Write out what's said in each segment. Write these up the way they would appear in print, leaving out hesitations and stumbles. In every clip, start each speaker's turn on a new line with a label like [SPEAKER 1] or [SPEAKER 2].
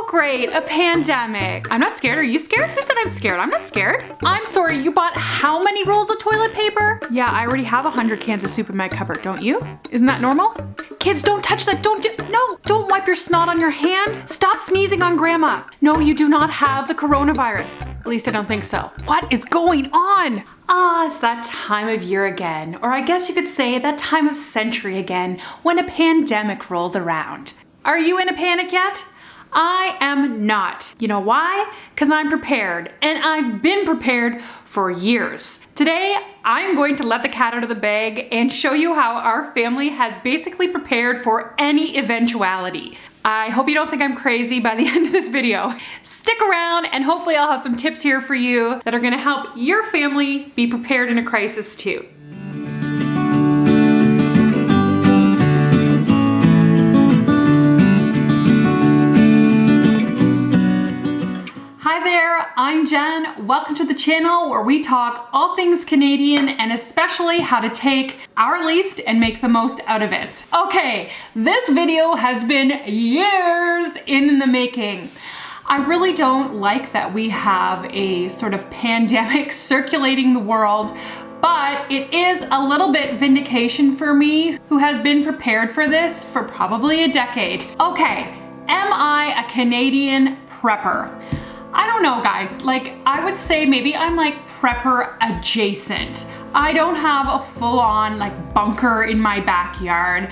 [SPEAKER 1] Oh great, a pandemic. I'm not scared. Are you scared? Who said I'm scared? I'm not scared. I'm sorry, you bought how many rolls of toilet paper? Yeah, I already have 100 cans of soup in my cupboard, don't you? Isn't that normal? Kids, don't touch that. No, don't wipe your snot on your hand. Stop sneezing on grandma. No, you do not have the coronavirus. At least I don't think so. What is going on? It's that time of year again, or I guess you could say that time of century again, when a pandemic rolls around. Are you in a panic yet? I am not. You know why? Because I'm prepared, and I've been prepared for years. Today, I'm going to let the cat out of the bag and show you how our family has basically prepared for any eventuality. I hope you don't think I'm crazy by the end of this video. Stick around and hopefully I'll have some tips here for you that are gonna help your family be prepared in a crisis too. Hi there, I'm Jen. Welcome to the channel where we talk all things Canadian and especially how to take our least and make the most out of it. Okay, this video has been years in the making. I really don't like that we have a sort of pandemic circulating the world, but it is a little bit vindication for me, who has been prepared for this for probably a decade. Okay, am I a Canadian prepper? I don't know, guys. Like, I would say maybe I'm like prepper adjacent. I don't have a full-on like bunker in my backyard.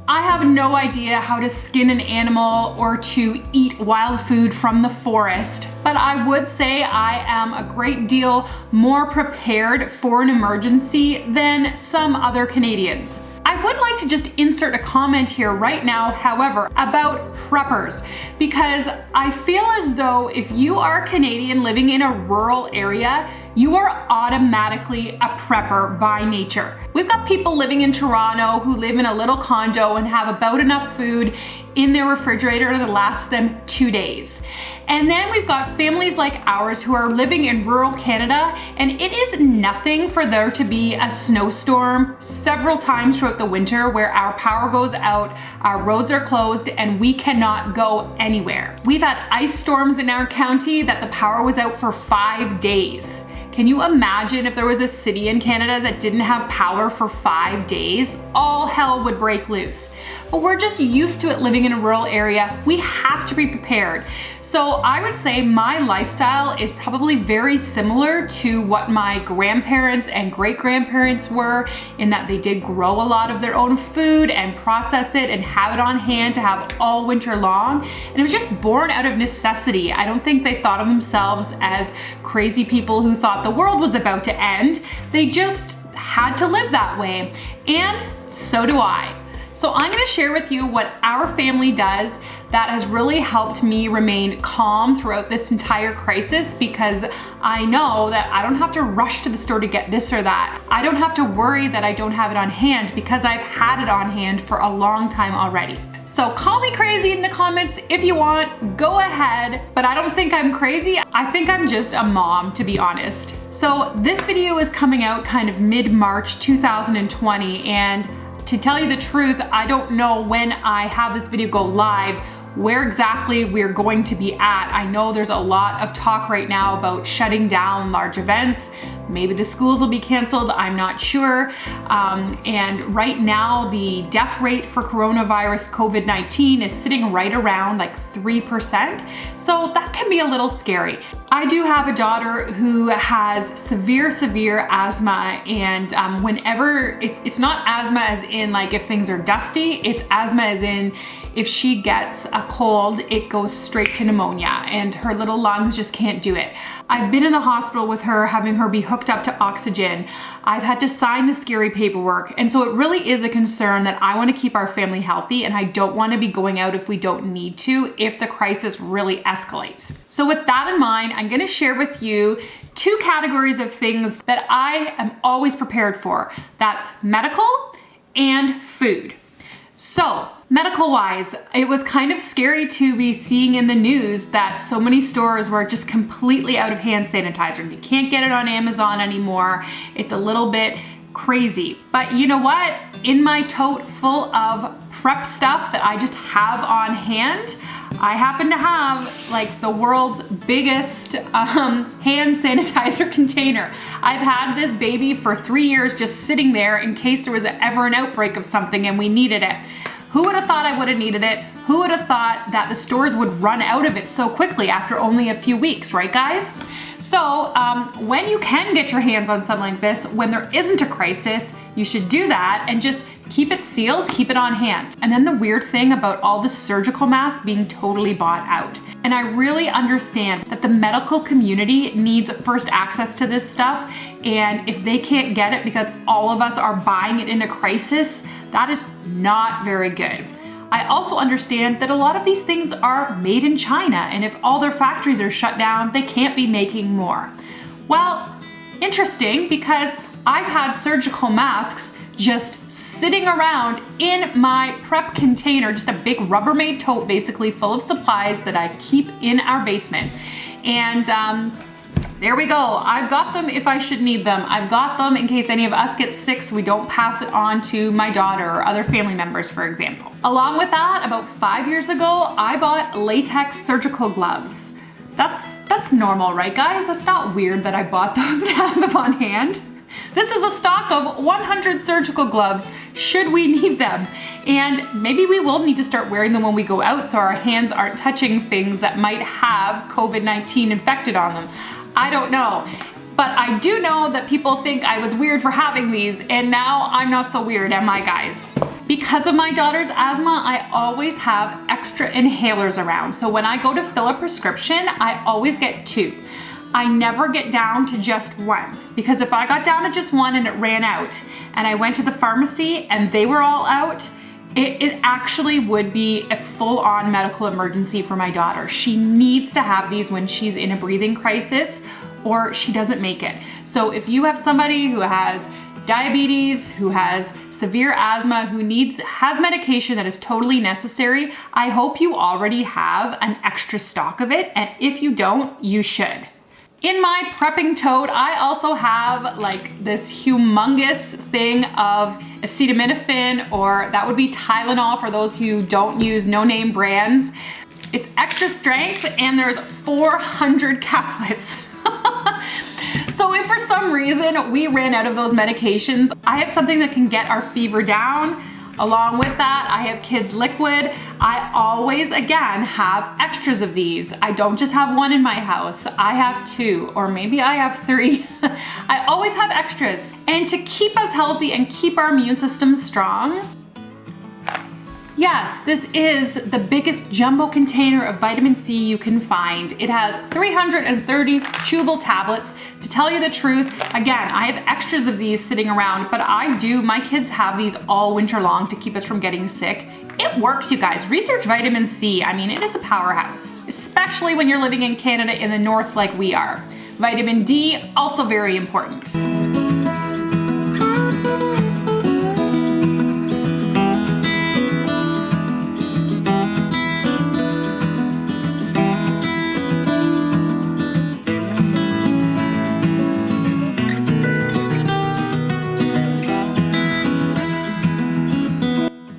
[SPEAKER 1] I have no idea how to skin an animal or to eat wild food from the forest, but I would say I am a great deal more prepared for an emergency than some other Canadians. I would like to just insert a comment here right now, however, about preppers, because I feel as though if you are Canadian living in a rural area, you are automatically a prepper by nature. We've got people living in Toronto who live in a little condo and have about enough food in their refrigerator to last them 2 days. And then we've got families like ours who are living in rural Canada, and it is nothing for there to be a snowstorm several times throughout the winter where our power goes out, our roads are closed, and we cannot go anywhere. We've had ice storms in our county that the power was out for 5 days. Can you imagine if there was a city in Canada that didn't have power for 5 days? All hell would break loose. But we're just used to it living in a rural area. We have to be prepared. So I would say my lifestyle is probably very similar to what my grandparents and great-grandparents were, in that they did grow a lot of their own food and process it and have it on hand to have all winter long. And it was just born out of necessity. I don't think they thought of themselves as crazy people who thought the world was about to end. They just had to live that way. And so do I. So I'm gonna share with you what our family does that has really helped me remain calm throughout this entire crisis, because I know that I don't have to rush to the store to get this or that. I don't have to worry that I don't have it on hand because I've had it on hand for a long time already. So call me crazy in the comments if you want, go ahead, but I don't think I'm crazy. I think I'm just a mom, to be honest. So this video is coming out kind of mid-March 2020, and to tell you the truth, I don't know when I have this video go live where exactly we're going to be at. I know there's a lot of talk right now about shutting down large events. Maybe the schools will be canceled, I'm not sure. And right now, the death rate for coronavirus COVID-19 is sitting right around like 3%. So that can be a little scary. I do have a daughter who has severe asthma, and whenever, it's not asthma as in like if things are dusty, it's asthma as in if she gets a cold, it goes straight to pneumonia and her little lungs just can't do it. I've been in the hospital with her, having her be hooked up to oxygen. I've had to sign the scary paperwork. And so it really is a concern that I want to keep our family healthy, and I don't want to be going out if we don't need to, if the crisis really escalates. So with that in mind, I'm going to share with you 2 categories of things that I am always prepared for. That's medical and food. So, medical wise, it was kind of scary to be seeing in the news that so many stores were just completely out of hand sanitizer. You can't get it on Amazon anymore. It's a little bit crazy. But you know what? In my tote full of prep stuff that I just have on hand. I happen to have like the world's biggest hand sanitizer container. I've had this baby for 3 years just sitting there in case there was ever an outbreak of something and we needed it. Who would have thought I would have needed it? Who would have thought that the stores would run out of it so quickly after only a few weeks, right guys? So when you can get your hands on something like this, when there isn't a crisis, you should do that and just keep it sealed, keep it on hand. And then the weird thing about all the surgical masks being totally bought out. And I really understand that the medical community needs first access to this stuff. And if they can't get it because all of us are buying it in a crisis, that is not very good. I also understand that a lot of these things are made in China, and if all their factories are shut down, they can't be making more. Well, interesting, because I've had surgical masks just sitting around in my prep container, just a big Rubbermaid tote basically full of supplies that I keep in our basement. And there we go. I've got them if I should need them. I've got them in case any of us get sick so we don't pass it on to my daughter or other family members, for example. Along with that, about 5 years ago, I bought latex surgical gloves. That's normal, right guys? That's not weird that I bought those and have them on hand. This is a stock of 100 surgical gloves should we need them. And maybe we will need to start wearing them when we go out so our hands aren't touching things that might have COVID-19 infected on them. I don't know. But I do know that people think I was weird for having these, and now I'm not so weird, am I guys? Because of my daughter's asthma, I always have extra inhalers around. So when I go to fill a prescription, I always get 2. I never get down to just 1, because if I got down to just 1 and it ran out and I went to the pharmacy and they were all out, it actually would be a full-on medical emergency for my daughter. She needs to have these when she's in a breathing crisis or she doesn't make it. So if you have somebody who has diabetes, who has severe asthma, who has medication that is totally necessary, I hope you already have an extra stock of it, and if you don't, you should. In my prepping tote, I also have like this humongous thing of acetaminophen, or that would be Tylenol for those who don't use no-name brands. It's extra strength and there's 400 caplets. So if for some reason we ran out of those medications, I have something that can get our fever down. Along with that, I have kids liquid. I always, again, have extras of these. I don't just have 1 in my house. I have 2, or maybe I have 3. I always have extras. And to keep us healthy and keep our immune system strong, yes, this is the biggest jumbo container of vitamin C you can find. It has 330 chewable tablets. To tell you the truth, again, I have extras of these sitting around, but my kids have these all winter long to keep us from getting sick. It works, you guys. Research vitamin C. I mean, it is a powerhouse, especially when you're living in Canada in the north like we are. Vitamin D, also very important.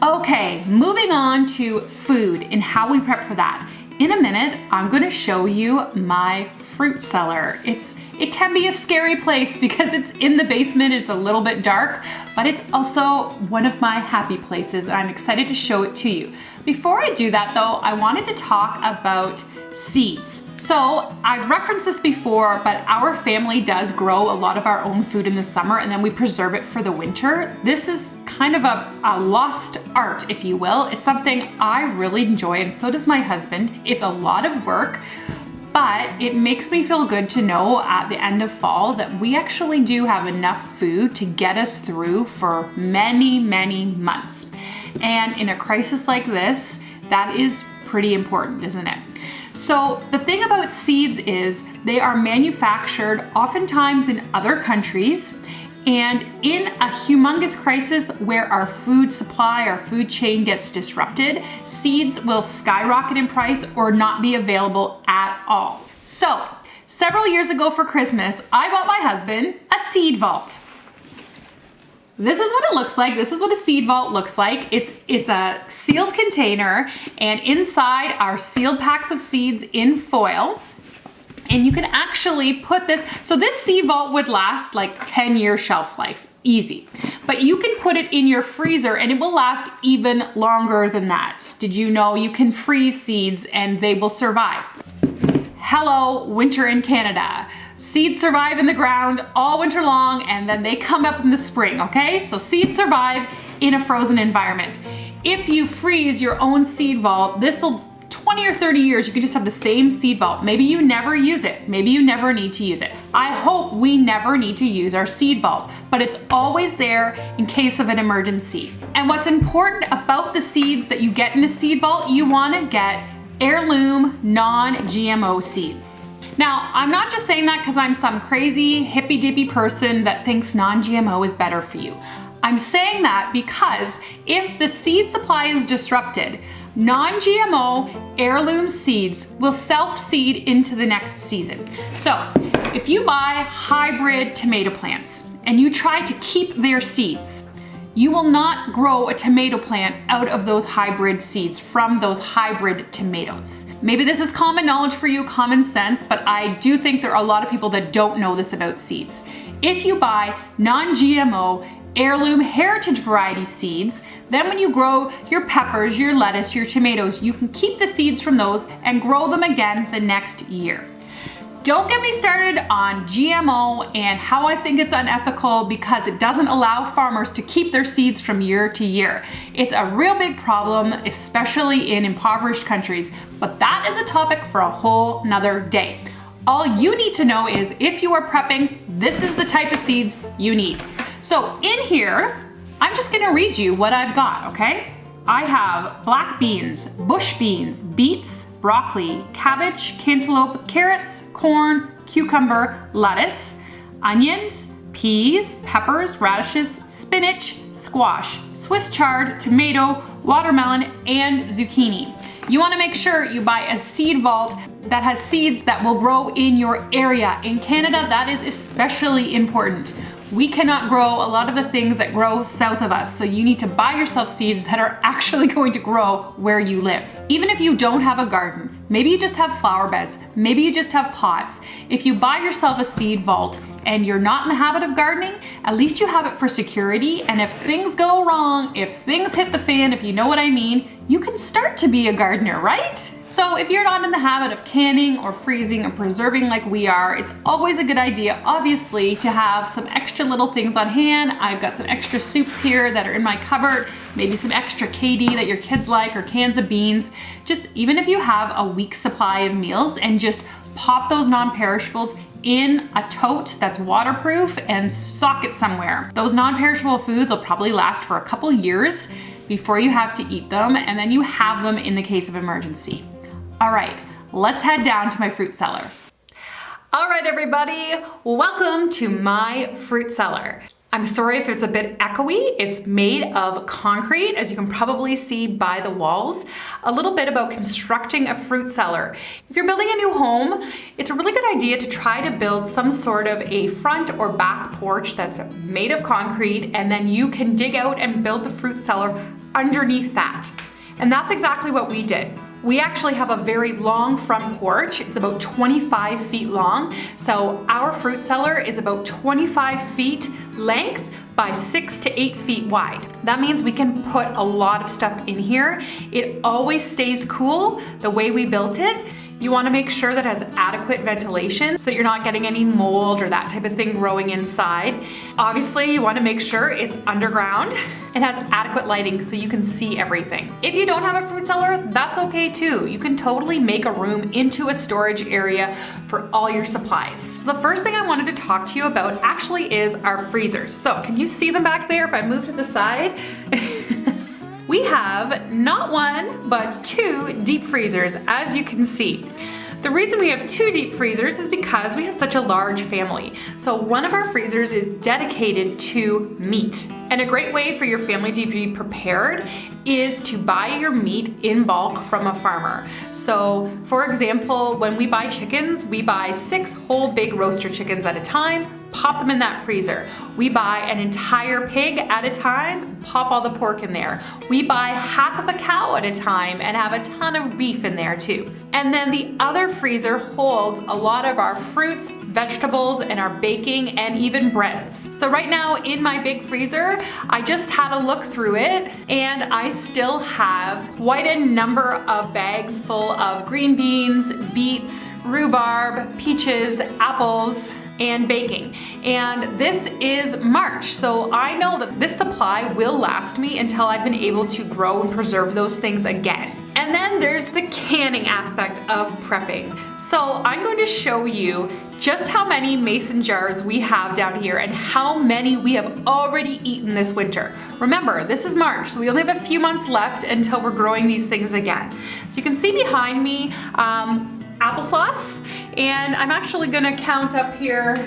[SPEAKER 1] Okay, moving on to food and how we prep for that. In a minute, I'm going to show you my fruit cellar. It can be a scary place because it's in the basement, it's a little bit dark, but it's also one of my happy places and I'm excited to show it to you. Before I do that though, I wanted to talk about seeds. So I've referenced this before, but our family does grow a lot of our own food in the summer and then we preserve it for the winter. This is kind of a lost art, if you will. It's something I really enjoy and so does my husband. It's a lot of work, but it makes me feel good to know at the end of fall that we actually do have enough food to get us through for many, many months. And in a crisis like this, that is pretty important, isn't it? So the thing about seeds is they are manufactured oftentimes in other countries, and in a humongous crisis where our food supply, our food chain gets disrupted, seeds will skyrocket in price or not be available at all. So several years ago for Christmas, I bought my husband a seed vault. this is what it looks like. This is what a seed vault looks like. It's a sealed container, and inside are sealed packs of seeds in foil. And you can actually put this, so this seed vault would last like 10-year shelf life, easy. But you can put it in your freezer and it will last even longer than that. Did you know you can freeze seeds and they will survive? Hello, winter in Canada. Seeds survive in the ground all winter long and then they come up in the spring, okay? So seeds survive in a frozen environment. If you freeze your own seed vault, this will 20 or 30 years, you could just have the same seed vault. Maybe you never use it. Maybe you never need to use it. I hope we never need to use our seed vault, but it's always there in case of an emergency. And what's important about the seeds that you get in a seed vault, you wanna get heirloom, non-GMO seeds. Now, I'm not just saying that because I'm some crazy hippy-dippy person that thinks non-GMO is better for you. I'm saying that because if the seed supply is disrupted, non-GMO heirloom seeds will self-seed into the next season. So if you buy hybrid tomato plants and you try to keep their seeds, you will not grow a tomato plant out of those hybrid seeds from those hybrid tomatoes. Maybe this is common knowledge for you, common sense, but I do think there are a lot of people that don't know this about seeds. If you buy non-GMO heirloom heritage variety seeds, then when you grow your peppers, your lettuce, your tomatoes, you can keep the seeds from those and grow them again the next year. Don't get me started on GMO and how I think it's unethical because it doesn't allow farmers to keep their seeds from year to year. It's a real big problem, especially in impoverished countries, but that is a topic for a whole nother day. All you need to know is if you are prepping, this is the type of seeds you need. So in here, I'm just gonna read you what I've got, okay? I have black beans, bush beans, beets, broccoli, cabbage, cantaloupe, carrots, corn, cucumber, lettuce, onions, peas, peppers, radishes, spinach, squash, Swiss chard, tomato, watermelon, and zucchini. You wanna make sure you buy a seed vault that has seeds that will grow in your area. In Canada, that is especially important. We cannot grow a lot of the things that grow south of us, so you need to buy yourself seeds that are actually going to grow where you live. Even if you don't have a garden, maybe you just have flower beds, maybe you just have pots. If you buy yourself a seed vault and you're not in the habit of gardening, at least you have it for security, and if things go wrong, if things hit the fan, if you know what I mean, you can start to be a gardener, right? So if you're not in the habit of canning or freezing or preserving like we are, it's always a good idea, obviously, to have some extra little things on hand. I've got some extra soups here that are in my cupboard, maybe some extra KD that your kids like, or cans of beans. Just even if you have a week's supply of meals, and just pop those non-perishables in a tote that's waterproof and sock it somewhere. Those non-perishable foods will probably last for a couple years before you have to eat them, and then you have them in the case of emergency. All right, let's head down to my fruit cellar. All right, everybody, welcome to my fruit cellar. I'm sorry if it's a bit echoey. It's made of concrete, as you can probably see by the walls. A little bit about constructing a fruit cellar. If you're building a new home, it's a really good idea to try to build some sort of a front or back porch that's made of concrete, and then you can dig out and build the fruit cellar underneath that. And that's exactly what we did. We actually have a very long front porch. It's about 25 feet long. So our fruit cellar is about 25 feet length by 6 to 8 feet wide. That means we can put a lot of stuff in here. It always stays cool the way we built it. You want to make sure that it has adequate ventilation so that you're not getting any mold or that type of thing growing inside. Obviously, you want to make sure it's underground. It has adequate lighting so you can see everything. If you don't have a fruit cellar, that's okay too. You can totally make a room into a storage area for all your supplies. So the first thing I wanted to talk to you about actually is our freezers. So can you see them back there if I move to the side? We have not one, but 2 deep freezers, as you can see. The reason we have 2 deep freezers is because we have such a large family. So one of our freezers is dedicated to meat. And a great way for your family to be prepared is to buy your meat in bulk from a farmer. So for example, when we buy chickens, we buy 6 whole big roaster chickens at a time. pop them in that freezer. We buy an entire pig at a time, pop all the pork in there. We buy half of a cow at a time and have a ton of beef in there too. And then the other freezer holds a lot of our fruits, vegetables, and our baking, and even breads. So right now in my big freezer, I just had a look through it, and I still have quite a number of bags full of green beans, beets, rhubarb, peaches, apples, and baking. And this is March, so I know that this supply will last me until I've been able to grow and preserve those things again. And then there's the canning aspect of prepping. So I'm going to show you just how many mason jars we have down here and how many we have already eaten this winter. Remember, this is March, so we only have a few months left until we're growing these things again. So you can see behind me applesauce, and I'm actually gonna count up here.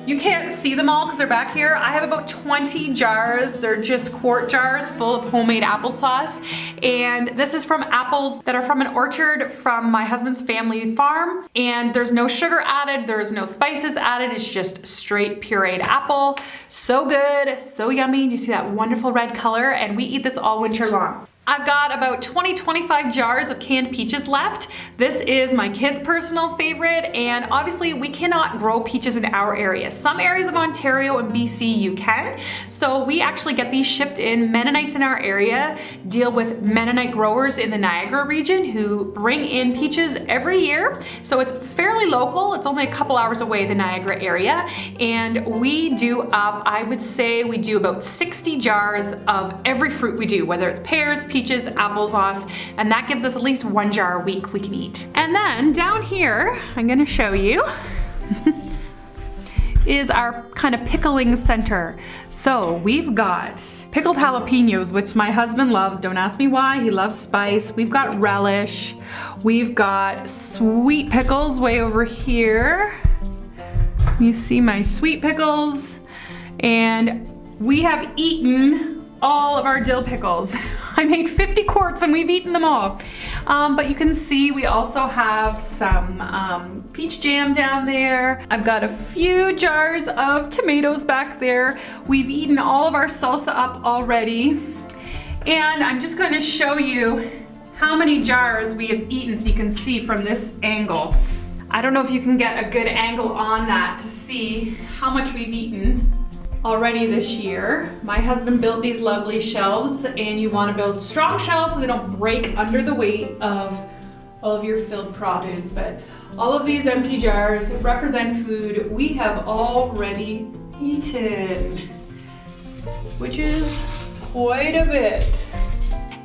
[SPEAKER 1] You can't see them all because they're back here. I have about 20 jars. They're just quart jars full of homemade applesauce. And this is from apples that are from an orchard from my husband's family farm. And there's no sugar added, there's no spices added, it's just straight pureed apple. So good, so yummy. You see that wonderful red color? And we eat this all winter long. I've got about 20-25 jars of canned peaches left. This is my kids' personal favorite, and obviously we cannot grow peaches in our area. Some areas of Ontario and BC you can, so we actually get these shipped in. Mennonites in our area deal with Mennonite growers in the Niagara region who bring in peaches every year, so it's fairly local. It's only a couple hours away, the Niagara area, and we do I would say we do about 60 jars of every fruit we do, whether it's pears, peaches, applesauce, and that gives us at least 1 jar a week we can eat. And then down here, I'm gonna show you, is our kind of pickling center. So we've got pickled jalapenos, which my husband loves. Don't ask me why, he loves spice. We've got relish. We've got sweet pickles way over here. You see my sweet pickles. And we have eaten all of our dill pickles. I made 50 quarts and we've eaten them all. But you can see we also have some peach jam down there. I've got a few jars of tomatoes back there. We've eaten all of our salsa up already. And I'm just going to show you how many jars we have eaten so you can see from this angle. I don't know if you can get a good angle on that to see how much we've eaten already this year. My husband built these lovely shelves, and you want to build strong shelves so they don't break under the weight of all of your filled produce. But all of these empty jars represent food we have already eaten, which is quite a bit.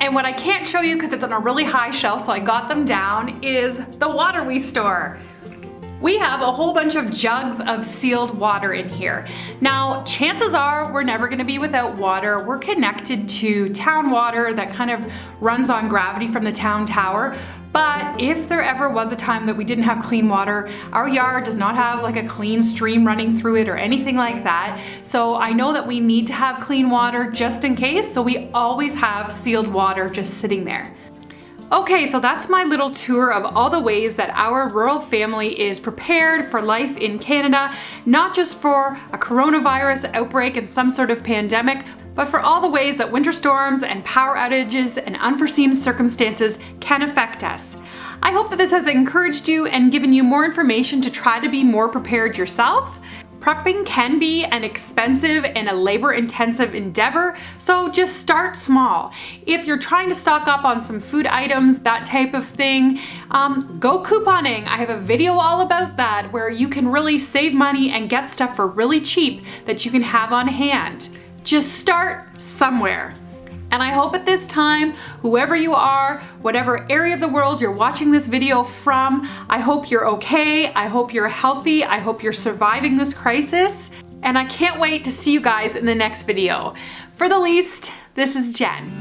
[SPEAKER 1] And what I can't show you because it's on a really high shelf, so I got them down, is the water we store. We have a whole bunch of jugs of sealed water in here. Now, chances are we're never gonna be without water. We're connected to town water that kind of runs on gravity from the town tower. But if there ever was a time that we didn't have clean water, our yard does not have like a clean stream running through it or anything like that. So I know that we need to have clean water just in case, so we always have sealed water just sitting there. Okay, so that's my little tour of all the ways that our rural family is prepared for life in Canada, not just for a coronavirus outbreak and some sort of pandemic, but for all the ways that winter storms and power outages and unforeseen circumstances can affect us. I hope that this has encouraged you and given you more information to try to be more prepared yourself. Prepping can be an expensive and a labor-intensive endeavor, so just start small. If you're trying to stock up on some food items, that type of thing, go couponing. I have a video all about that where you can really save money and get stuff for really cheap that you can have on hand. Just start somewhere. And I hope at this time, whoever you are, whatever area of the world you're watching this video from, I hope you're okay, I hope you're healthy, I hope you're surviving this crisis, and I can't wait to see you guys in the next video. For the least, this is Jen.